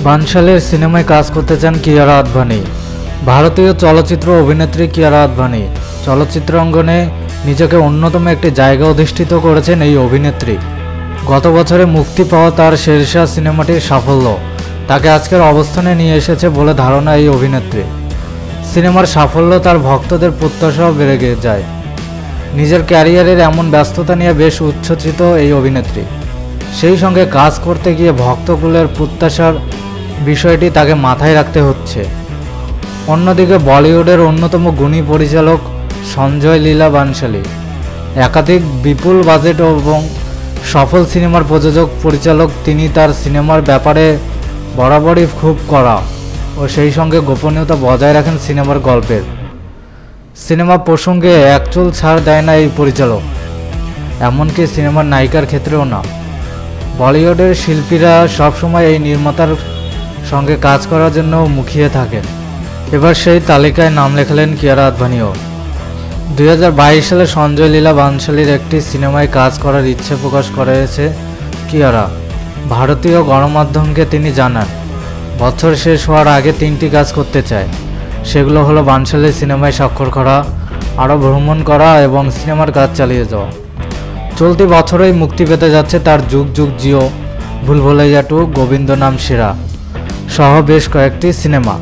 বানশালীর সিনেমায় কাজ করতে চান কিয়ারা আদভানি। ভারতীয় চলচ্চিত্র অভিনেত্রী কিয়ারা আদভানি চলচ্চিত্র অঙ্গনে নিজেকে অন্যতম একটি জায়গা অধিষ্ঠিত করেছেন এই অভিনেত্রী। গত বছরে মুক্তি পাওয়া তার শেরশাহ সিনেমাটির সাফল্য তাকে আজকের অবস্থানে নিয়ে এসেছে বলে ধারণা এই অভিনেত্রী। সিনেমার সাফল্য তার ভক্তদের প্রত্যাশাও বেড়ে যায়। নিজের ক্যারিয়ারের এমন ব্যস্ততা নিয়ে বেশ উচ্ছ্বসিত এই অভিনেত্রী। সেই সঙ্গে কাজ করতে গিয়ে ভক্তকুলের প্রত্যাশার বিষয়টি তাকে মাথায় রাখতে হচ্ছে। অন্যদিকে বলিউডের অন্যতম গুণী পরিচালক সঞ্জয় লীলা বানশালী একাধিক বিপুল বাজেট এবং সফল সিনেমার প্রযোজক পরিচালক। তিনি তার সিনেমার ব্যাপারে বরাবরই খুব কড়া ও সেই সঙ্গে গোপনীয়তা বজায় রাখেন সিনেমার গল্পের। সিনেমা প্রসঙ্গে একচুল ছাড় দেয় না এই পরিচালক, এমনকি সিনেমার নায়িকার ক্ষেত্রেও না। বলিউডের শিল্পীরা সবসময় এই নির্মাতার সঙ্গে কাজ করার জন্য মুখিয়ে থাকেন। এবার সেই তালিকায় নাম লেখালেন কিয়ারা আদভানিও। 2022 সালে সঞ্জয় লীলা বানশালীর একটি সিনেমায় কাজ করার ইচ্ছে প্রকাশ করেছে কিয়ারা। ভারতীয় গণমাধ্যমকে তিনি জানান, বছর শেষ হওয়ার আগে 3টি কাজ করতে চায়। সেগুলো হলো বানশালীর সিনেমায় স্বাক্ষর করা, আরও ভ্রমণ করা এবং সিনেমার কাজ চালিয়ে যাওয়া। চলতি বছরেই মুক্তি পেতে যাচ্ছে তার যুগ যুগ জিও, ভুল ভুলাইয়া 2, গোবিন্দ নাম সেরা সহ বেশ কয়েকটি সিনেমা।